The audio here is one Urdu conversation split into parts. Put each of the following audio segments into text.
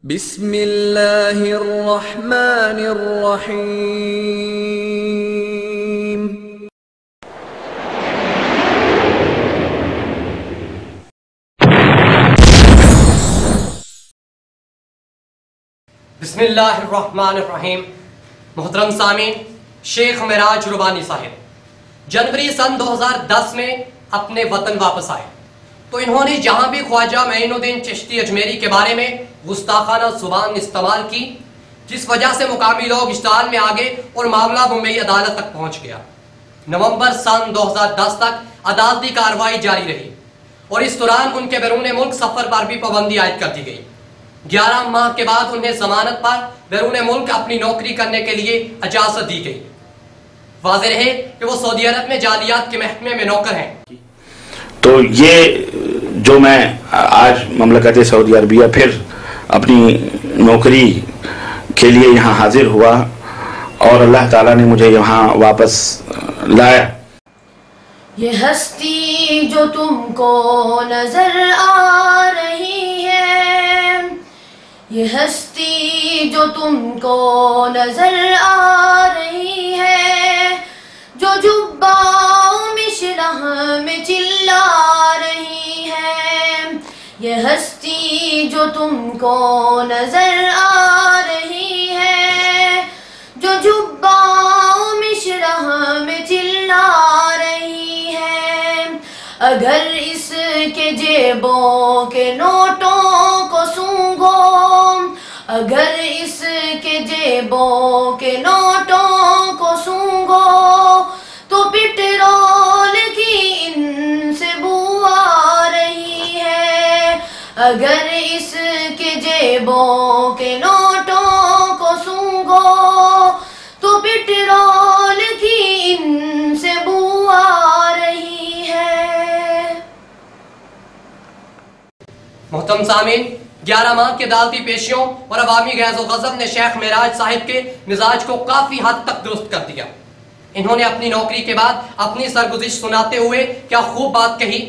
بسم اللہ الرحمن الرحیم۔ بسم اللہ الرحمن الرحیم۔ محترم سامعین، شیخ معراج ربانی صاحب جنوری سن 2010 میں اپنے وطن واپس آئے تو انہوں نے جہاں بھی خواجہ معین الدین چشتی اجمیری کے بارے میں گستاخانہ زبان استعمال کی، جس وجہ سے مقامی لوگ اشتعال میں آگے اور معاملہ بمبئی عدالت تک پہنچ گیا۔ نومبر سن 2010 تک عدالتی کارروائی جاری رہی اور اس دوران ان کے بیرون ملک سفر پر بھی پابندی عائد کر دی گئی۔ 11 ماہ کے بعد انہیں ضمانت پر بیرون ملک اپنی نوکری کرنے کے لیے اجازت دی گئی۔ واضح رہے کہ وہ سعودی عرب میں جعلیات کے محکمے میں نوکر ہیں۔ تو یہ جو میں آج مملکت سعودی عربیہ پھر اپنی نوکری کے لیے یہاں حاضر ہوا اور اللہ تعالیٰ نے مجھے یہاں واپس لایا۔ یہ ہستی جو تم کو نظر آ رہی ہے، یہ ہستی جو تم کو نظر آ رہی ہے، جو جباؤ مشرح میں چلا رہی ہے، یہ ہستی جو تم کو نظر آ رہی ہے، جو جباؤ مشرح میں چلا رہی ہے، اگر اس کے جیبوں کے نوٹوں کو سونگھو، اگر اس کے جیبوں کے نوٹوں کو سونگھو، تو پٹرول کی ان سے بو آ رہی ہے، اگر اس کے جیبوں کے نوٹوں کو سونگھو، تو پٹرول کی ان سے بو آ رہی ہے۔ محترم سامعین، 11 ماہ کی عدالتی پیشیوں اور عوامی غیظ و غضب نے شیخ معراج صاحب کے مزاج کو کافی حد تک درست کر دیا۔ انہوں نے اپنی نوکری کے بعد اپنی سرگزشت سناتے ہوئے کیا خوب بات کہی۔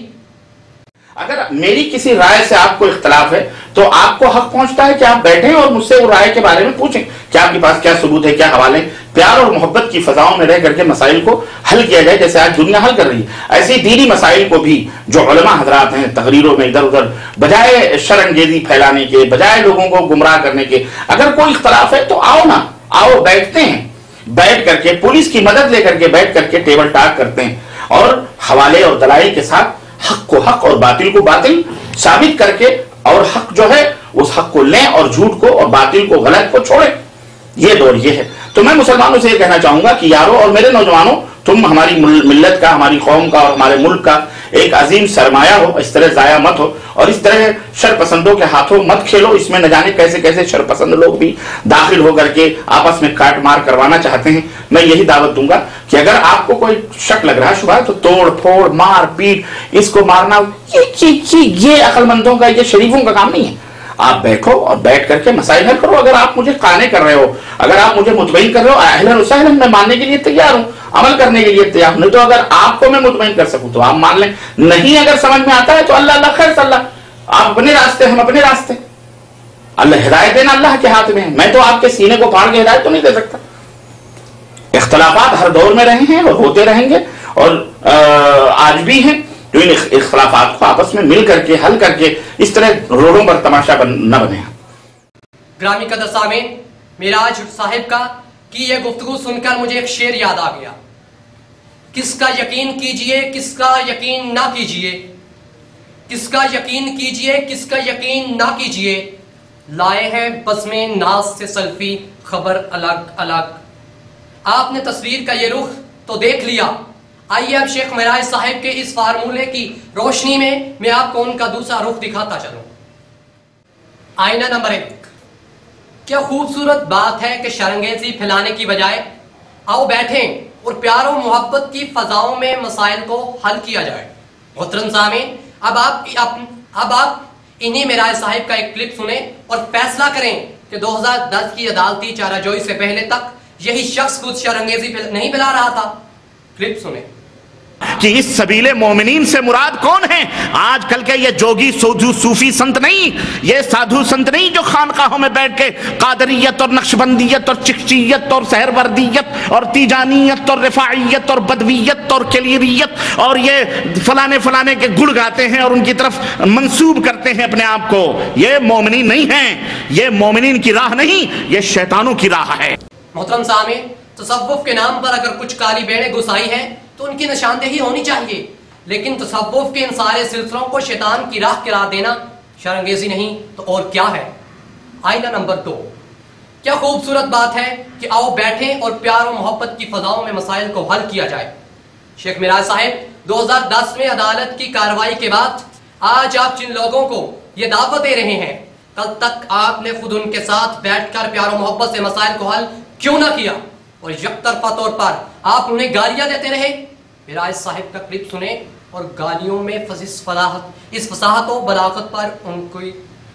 اگر میری کسی رائے سے آپ کو اختلاف ہے تو آپ کو حق پہنچتا ہے کہ آپ بیٹھیں اور مجھ سے وہ رائے کے بارے میں پوچھیں کہ آپ کے پاس کیا ثبوت ہے، کیا حوالے ہیں۔ پیار اور محبت کی فضاؤں میں رہ کر کے مسائل کو حل کیا جائے، جیسے آج دنیا حل کر رہی ہے۔ ایسی دینی مسائل کو بھی جو علماء حضرات ہیں تقریروں میں ادھر ادھر بجائے شرانگیزی پھیلانے کے، بجائے لوگوں کو گمراہ کرنے کے، اگر کوئی اختلاف ہے تو آؤ نا، آؤ بیٹھتے ہیں، بیٹھ کر کے پولیس کی مدد لے کر کے بیٹھ کر کے ٹیبل ٹاک کرتے ہیں اور حوالے اور دلائل کے ساتھ حق کو حق اور باطل کو باطل ثابت کر کے اور حق جو ہے اس حق کو لیں اور جھوٹ کو اور باطل کو غلط کو چھوڑیں۔ یہ دور یہ ہے۔ تو میں مسلمانوں سے یہ کہنا چاہوں گا کہ یارو اور میرے نوجوانوں، تم ہماری ملت کا، ہماری قوم کا اور ہمارے ملک کا ایک عظیم سرمایہ ہو، اس طرح ضائع مت ہو اور اس طرح شرپسندوں کے ہاتھوں مت کھیلو۔ اس میں نہ جانے کیسے کیسے شرپسند لوگ بھی داخل ہو کر کے آپس میں کاٹ مار کروانا چاہتے ہیں۔ میں یہی دعوت دوں گا کہ اگر آپ کو کوئی شک لگ رہا ہے، شبہ ہے، تو توڑ پھوڑ مار پیٹ اس کو مارنا یہ عقل مندوں کا، یہ شریفوں کا کام نہیں ہے۔ آپ بیٹھو اور بیٹھ کر کے مسائل حل کرو۔ اگر آپ مجھے قانع کر رہے ہو، اگر آپ مجھے مطمئن کر رہے ہو، اہلاً و سہلاً، میں ماننے کے لیے تیار ہوں، عمل کرنے کے لیے تیار ہوں۔ نہیں تو اگر آپ کو میں مطمئن کر سکوں تو آپ مان لیں، نہیں اگر سمجھ میں آتا ہے تو اللہ اللہ خیر صلی اللہ، آپ اپنے راستے، ہم اپنے راستے۔ اللہ ہدایت دینا اللہ کے ہاتھ میں ہے، میں تو آپ کے سینے کو پھاڑ کے ہدایت تو نہیں دے سکتا۔ اختلافات ہر دور میں رہے ہیں اور ہوتے رہیں گے اور آج بھی ہیں۔ تو ان اختلافات کو آپس میں مل کر کے حل کر کے اس طرح روڈوں پر تماشا نہ بنے۔ گرامی قدر سامعین، معراج صاحب کا کی یہ گفتگو سن کر مجھے ایک شعر یاد آ گیا۔ کس کا یقین کیجئے، کس کا یقین نہ کیجئے، کس کا یقین کیجئے، کس کا یقین نہ کیجئے، لائے ہیں بزم ناز سے سلفی خبر الگ الگ۔ آپ نے تصویر کا یہ رخ تو دیکھ لیا، آئیے اب شیخ معراج صاحب کے اس فارمولے کی روشنی میں آپ کو ان کا دوسرا رخ دکھاتا چلوں۔ آئینہ نمبر 1۔ کیا خوبصورت بات ہے کہ شرانگیزی پھیلانے کی بجائے آؤ بیٹھیں اور پیار و محبت کی فضاؤں میں مسائل کو حل کیا جائے۔ محترم سامعین، اب آپ انہی معراج صاحب کا ایک کلپ سنیں اور فیصلہ کریں کہ 2010 کی عدالتی چارہ جوئی سے پہلے تک یہی شخص خود شرانگیزی نہیں پھیلا رہا تھا۔ کلپ سنیں۔ کہ اس سبیل مومنین سے مراد کون ہیں؟ آج کل کے یہ جوگی سودھو صوفی سنت نہیں، یہ سادھو سنت نہیں جو خانقاہوں میں بیٹھ کے قادریت اور نقشبندیت اور چکچیت اور سہروردیت اور تیجانیت اور رفاعیت اور بدویت اور کلیریت اور یہ فلانے فلانے کے گڑ گاتے ہیں اور ان کی طرف منسوب کرتے ہیں اپنے آپ کو۔ یہ مومنین نہیں ہیں، یہ مومنین کی راہ نہیں، یہ شیطانوں کی راہ ہے۔ محترم سامعین، تصوف کے نام پر اگر کچھ کالی بیڑیں گھسائی ہیں تو ان کی نشاندہی ہونی چاہیے، لیکن تصوف کے ان سارے سلسلوں کو شیطان کی راہ قرار دینا شرانگیزی نہیں تو اور کیا ہے۔ آئینہ نمبر 2، کیا خوبصورت بات ہے کہ آؤ بیٹھیں اور پیار و محبت کی فضاؤں میں مسائل کو حل کیا جائے۔ شیخ معراج صاحب 2010 میں عدالت کی کارروائی کے بعد آج آپ جن لوگوں کو یہ دعوت دے رہے ہیں، کل تک آپ نے خود ان کے ساتھ بیٹھ کر پیار و محبت سے مسائل کو حل کیوں نہ کیا، اور یک طرفہ طور پر آپ انہیں گالیاں دیتے رہے۔ معراج صاحب کا کلپ سنیں اور گالیوں میں اس فصاحت و بلاغت پر ان کو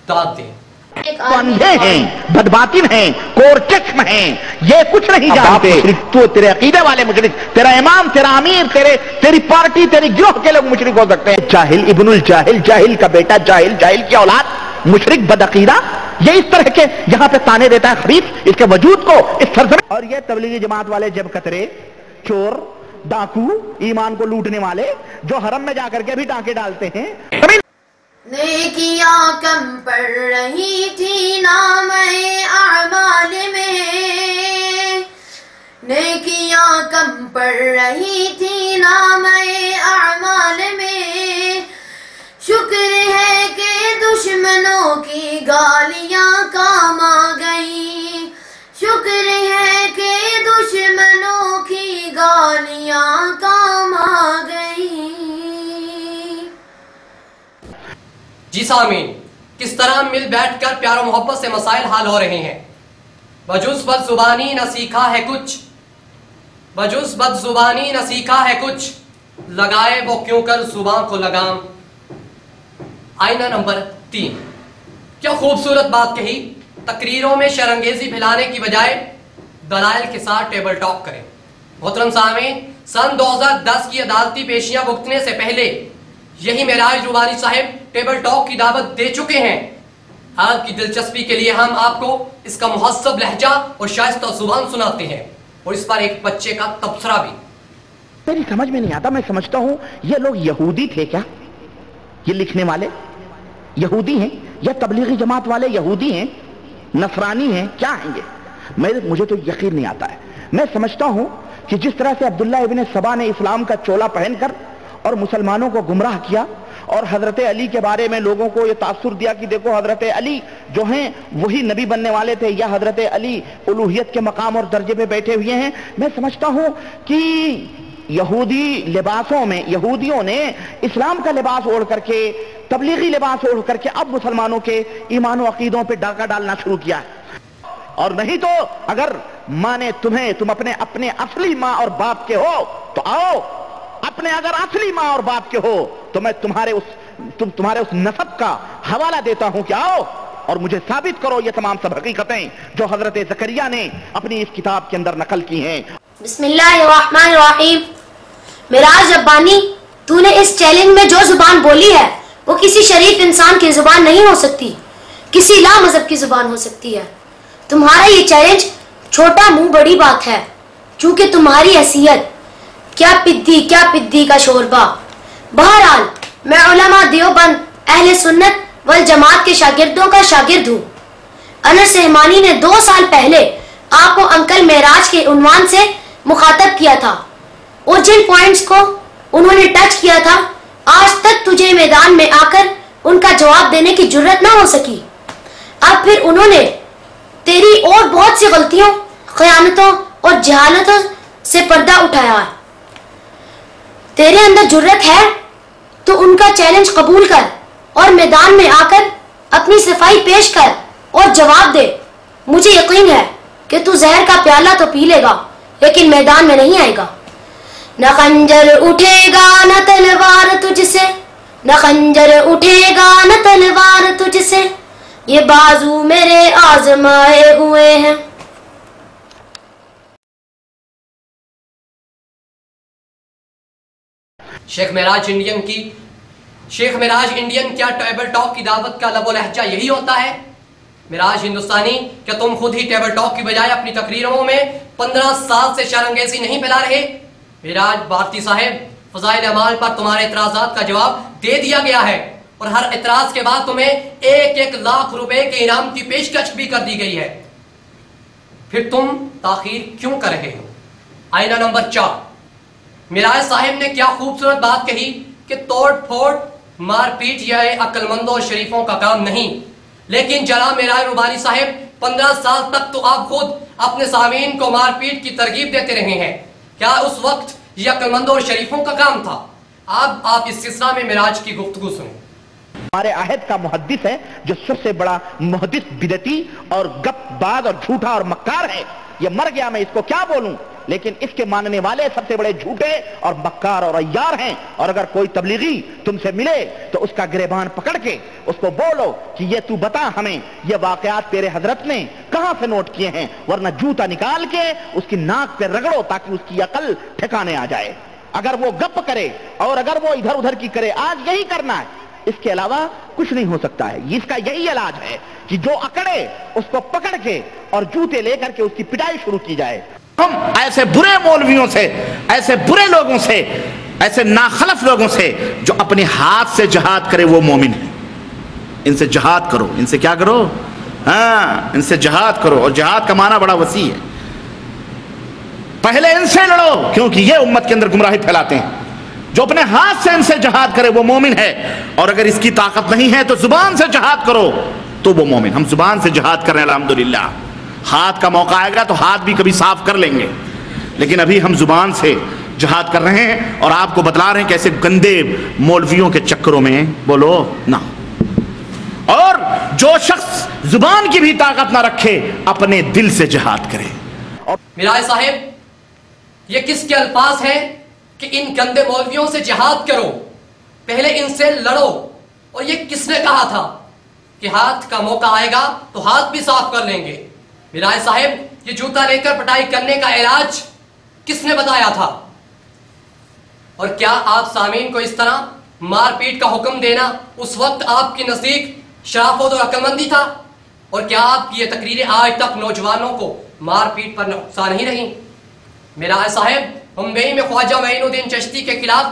داد دیں۔ اندھے ہیں، بدباطن ہیں، کور چشم ہیں، یہ کچھ نہیں جانتے۔ تو تیرے عقیدے والے مشرک، تیرا امام، تیرا امیر، تیری پارٹی، تیری گروہ کے لوگ مشرک ہو سکتے ہیں۔ جاہل ابن الجاہل، جاہل کا بیٹا، جاہل کی اولاد، مشرک بدعقیدہ، یہ اس طرح کے یہاں پہ تانے دیتا ہے خبیث اس کے وجود کو اس سرزمین۔ اور یہ تبلیغی جماعت والے جب کترے، چور، ڈاکو، ایمان کو لوٹنے والے جو حرم میں جا کر کے بھی ڈاکے ڈالتے ہیں۔ نیکیاں کم پڑ رہی تھی نام اعمال میں، نیکیاں کم پڑ رہی تھی نام اعمال میں، شکر ہے کہ دشمنوں کی گالیاں کام آ گئیں، شکر ہے کہ دشمنوں کی گالیاں کام آ گئیں۔ جی سامعین، کس طرح مل بیٹھ کر پیار و محبت سے مسائل حل ہو رہے ہیں۔ بجز بد زبانی نہ سیکھا ہے کچھ، بجز بد زبانی نہ سیکھا ہے کچھ، لگائے وہ کیوں کر زبان کو لگام۔ آئینہ نمبر 3، کیا خوبصورت بات کہی۔ تقریروں میں شرانگیزی پھیلانے کی بجائے دلائل کے ساتھ ٹیبل ٹاک کریں۔ محترم سامعین، سن 2010 کی عدالتی پیشیاں بھگتنے سے پہلے یہی معراج روحانی صاحب ٹیبل ٹاک کی دعوت دے چکے ہیں۔ آپ کی دلچسپی کے لیے ہم آپ کو اس کا مہذب لہجہ اور شائستہ زبان سناتے ہیں اور اس پر ایک بچے کا تبصرہ بھی۔ میری سمجھ میں نہیں آتا، میں سمجھتا ہوں یہ لوگ یہودی تھے کیا؟ یہ لکھنے والے یہودی ہیں یا تبلیغی جماعت والے یہودی ہیں، نصرانی ہیں، کیا ہیں یہ؟ مجھے تو یقین نہیں آتا ہے۔ میں سمجھتا ہوں کہ جس طرح سے عبداللہ ابن سبا نے اسلام کا چولا پہن کر اور مسلمانوں کو گمراہ کیا اور حضرت علی کے بارے میں لوگوں کو یہ تاثر دیا کہ دیکھو حضرت علی جو ہیں وہی نبی بننے والے تھے، یا حضرت علی الوہیت کے مقام اور درجے پہ بیٹھے ہوئے ہیں، میں سمجھتا ہوں کہ یہودی لباسوں میں یہودیوں نے اسلام کا لباس اوڑھ کر کے، تبلیغی لباس اوڑھ کر کے اب مسلمانوں کے ایمان و عقیدوں پہ ڈاکہ ڈالنا شروع کیا ہے۔ اور نہیں تو اگر ماں نے تمہیں، تم اپنے اصلی ماں اور باپ کے ہو تو آؤ، اپنے اگر اصلی ماں اور باپ کے ہو تو میں تمہارے اس نسب کا حوالہ دیتا ہوں کہ آؤ اور مجھے ثابت کرو یہ تمام سب حقیقتیں جو حضرت زکریا نے اپنی اس کتاب کے اندر نقل کی ہیں۔ بسم اللہ الرحمن الرحیم۔ معراج ربانی، تو نے اس چیلنج میں جو زبان بولی ہے وہ کسی شریف انسان کی زبان نہیں ہو سکتی، کسی لا مذہب کی زبان ہو سکتی ہے۔ تمہارا یہ چیلنج چھوٹا منہ بڑی بات ہے، چونکہ تمہاری حیثیت کیا پدی کا شوربہ۔ بہرحال میں علماء دیوبند اہل سنت والجماعت کے شاگردوں کا شاگرد ہوں۔ انس سہمانی نے 2 سال پہلے آپ کو انکل معراج کے عنوان سے مخاطب کیا تھا، اور جن پوائنٹس کو انہوں نے ٹچ کیا تھا آج تک تجھے میدان میں آ کر ان کا جواب دینے کی جرت نہ ہو سکی۔ اب پھر انہوں نے تیری اور بہت سی غلطیوں، خیانتوں اور جہالتوں سے پردہ اٹھایا ہے۔ تیرے اندر جرت ہے تو ان کا چیلنج قبول کر اور میدان میں آ کر اپنی صفائی پیش کر اور جواب دے۔ مجھے یقین ہے کہ تو زہر کا پیالہ تو پی لے گا لیکن میدان میں نہیں آئے گا۔ نہ خنجر اٹھے گا نہ تلوار تجھ سے، نہ خنجر اٹھے گا نہ تلوار تجھ سے، یہ بازو میرے آزمائے ہوئے ہیں۔ شیخ معراج انڈین کیا ٹیبل ٹاک کی دعوت کا لب و لہجہ یہی ہوتا ہے؟ معراج ہندوستانی، کیا تم خود ہی ٹیبل ٹاک کی بجائے اپنی تقریروں میں 15 سال سے شرانگیزی نہیں پھیلا رہے؟ معراج بھارتی صاحب، فضائل اعمال پر تمہارے اعتراضات کا جواب دے دیا گیا ہے، اور ہر اعتراض کے بعد تمہیں 1 لاکھ روپے کے انعام کی پیشکش بھی کر دی گئی ہے، پھر تم تاخیر کیوں کر رہے ہو؟ آئینہ نمبر 4، معراج صاحب نے کیا خوبصورت بات کہی کہ توڑ پھوڑ مار پیٹ یہ عقل مندوں اور شریفوں کا کام نہیں، لیکن جناب معراج ربانی صاحب 15 سال تک تو آپ خود اپنے سامعین کو مار پیٹ کی ترغیب دیتے رہے ہیں، کیا اس وقت یہ عقل مندوں اور شریفوں کا کام تھا؟ آپ اس سلسلہ میں معراج کی گفتگو سنیں۔ ہمارے عہد کا محدث ہے جو سب سے بڑا محدث بدعتی اور گپ باز اور جھوٹا اور مکار ہے، یہ مر گیا، میں اس کو کیا بولوں، لیکن اس کے ماننے والے سب سے بڑے جھوٹے اور مکار اور عیار ہیں، اور اگر کوئی تبلیغی تم سے ملے تو اس کا گریبان پکڑ کے اس کو بولو کہ یہ تو بتا ہمیں یہ واقعات تیرے حضرت نے کہاں سے نوٹ کیے ہیں، ورنہ جوتا نکال کے اس کی ناک پہ رگڑو تاکہ اس کی عقل ٹھکانے آ جائے۔ اگر وہ گپ کرے اور اگر وہ ادھر ادھر کی کرے، آج یہی کرنا ہے، اس کے علاوہ کچھ نہیں ہو سکتا ہے، اس کا یہی علاج ہے کہ جو اکڑے اس کو پکڑ کے اور جوتے لے کر کے اس کی پٹائی شروع کی جائے۔ ہم ایسے برے مولویوں سے، ایسے برے لوگوں سے، ایسے ناخلف لوگوں سے جو اپنے ہاتھ سے جہاد کرے وہ مومن ہے، ان سے جہاد کرو، ان سے کیا کرو؟ ان سے جہاد کرو، اور جہاد کا معنی بڑا وسیع ہے۔ پہلے ان سے لڑو کیونکہ یہ امت کے اندر گمراہی پھیلاتے ہیں، جو اپنے ہاتھ سے ان سے جہاد کرے وہ مومن ہے، اور اگر اس کی طاقت نہیں ہے تو زبان سے جہاد کرو تو وہ مومن۔ ہم زبان سے جہاد کر رہے ہیں الحمدللہ، ہاتھ کا موقع آئے گا تو ہاتھ بھی کبھی صاف کر لیں گے، لیکن ابھی ہم زبان سے جہاد کر رہے ہیں، اور آپ کو بتلا رہے ہیں کہ ایسے گندے مولویوں کے چکروں میں بولو نہ۔ اور جو شخص زبان کی بھی طاقت نہ رکھے اپنے دل سے جہاد کرے۔ معراج صاحب، یہ کس کے الفاظ ہیں کہ ان گندے مولویوں سے جہاد کرو، پہلے ان سے لڑو، اور یہ کس نے کہا تھا کہ ہاتھ کا موقع آئے گا تو ہاتھ بھی صاف کر لیں گے؟ معراج صاحب، یہ جوتا لے کر پٹائی کرنے کا علاج کس نے بتایا تھا؟ اور کیا آپ سامعین کو اس طرح مار پیٹ کا حکم دینا اس وقت آپ کے نزدیک شرافت اور عقل مندی تھا؟ اور کیا آپ کی یہ تقریریں آج تک نوجوانوں کو مار پیٹ پر نقصان نہیں رہیں؟ معراج صاحب، ممبئی میں خواجہ معین الدین چشتی کے خلاف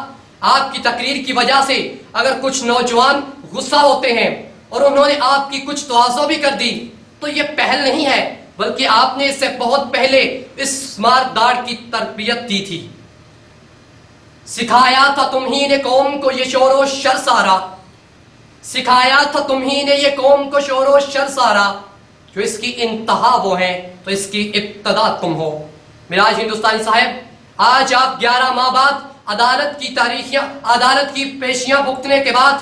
آپ کی تقریر کی وجہ سے اگر کچھ نوجوان غصہ ہوتے ہیں اور انہوں نے آپ کی کچھ توازو بھی کر دی تو یہ پہل نہیں ہے، بلکہ آپ نے اس سے بہت پہلے اس مار داڑ کی تربیت دی تھی۔ سکھایا تھا تم ہی نے قوم کو یہ شور و شر سارا، سکھایا تھا تم ہی نے یہ قوم کو شور و شر سارا، جو اس کی انتہا وہ ہے تو اس کی ابتدا تم ہو۔ معراج ہندوستانی صاحب، آج آپ 11 ماہ بعد عدالت کی پیشیاں بھگتنے کے بعد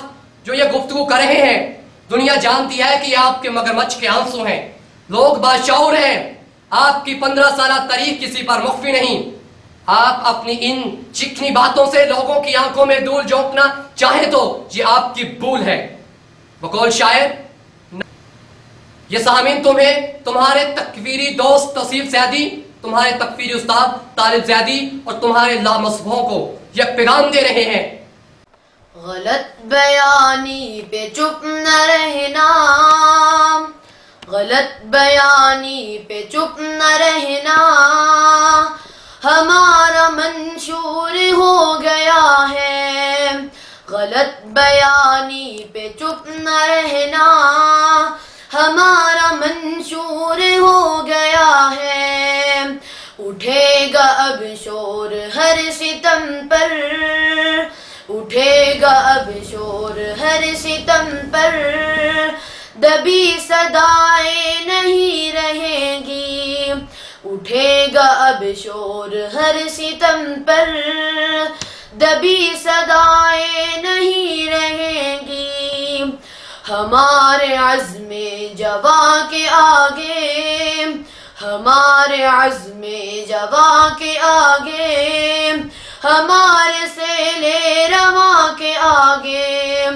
جو یہ گفتگو کر رہے ہیں، دنیا جانتی ہے کہ یہ آپ کے مگرمچھ کے آنسو ہیں، لوگ باشعور ہیں، آپ کی 15 سالہ تاریخ کسی پر مخفی نہیں، آپ اپنی ان چکنی باتوں سے لوگوں کی آنکھوں میں دھول جھونکنا چاہیں تو یہ آپ کی بھول ہے۔ بقول شاعر، یہ سامعین تمہیں تمہارے تکفیری دوست توصیف زیدی، تمہارے تکفیری استاد طالب زیدی اور تمہارے لامصبوں کو یہ پیغام دے رہے ہیں۔ غلط بیانی پہ چپ نہ رہنا، غلط بیانی پہ چپ نہ رہنا، ہمارا منشور ہو گیا ہے۔ غلط بیانی پہ چپ نہ رہنا، ہمارا منشور ہو گیا ہے۔ اٹھے گا اب شور ہر ستم پر، اٹھے گا اب شور ہر ستم پر، دبی صدائیں نہیں رہیں گی۔ اٹھے گا اب شور ہر ستم پر، دبی صدائیں نہیں رہیں گی۔ ہمارے عزم جواں کے آگے، ہمارے عزم جواں کے آگے، ہمارے سیلِ رواں کے آگے،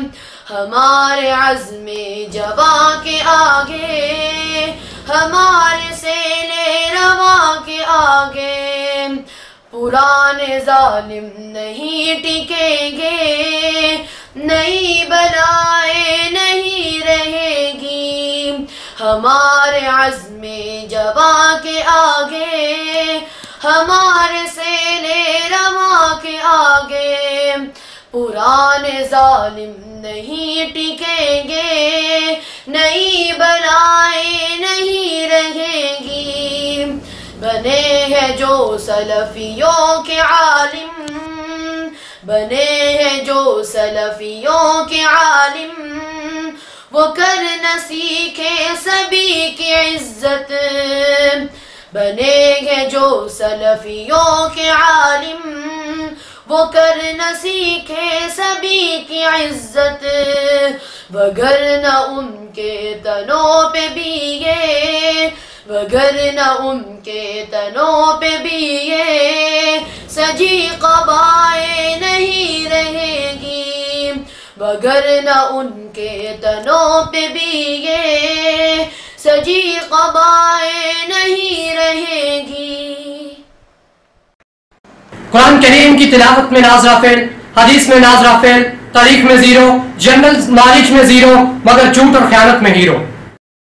ہمارے عزم جواں کے آگے، ہمارے سیلِ رواں کے آگے، پرانے ظالم نہیں ٹکیں گے، نئی بلائیں نہیں رہے گی ہمارے عزم جواں کے آگے، ہمارے سینے رواں کے آگے۔ پرانے ظالم نہیں ٹکیں گے، نئی بلائیں نہیں رہیں گی۔ بنے ہیں جو سلفیوں کے عالم، بنے ہیں جو سلفیوں کے عالم، وہ کرنا سیکھے سبھی کی عزت۔ بنے ہیں جو سلفیوں کے عالم، وہ کرنا سیکھے سبھی کی عزت، وگرنہ ان کے تنوں پہ بھی یہ، وگرنہ ان کے تنوں پہ بھی یہ سجی قبائیں نہیں رہے گی، وگرنہ ان کے تنوں پہ بھی یہ سجی قبائیں نہیں رہے گی۔ قرآن کریم کی تلاوت میں ناظرہ فیل، حدیث میں ناظرہ فیل، تاریخ میں زیرو، جنرل نالج میں زیرو، مگر جھوٹ اور خیانت میں ہیرو۔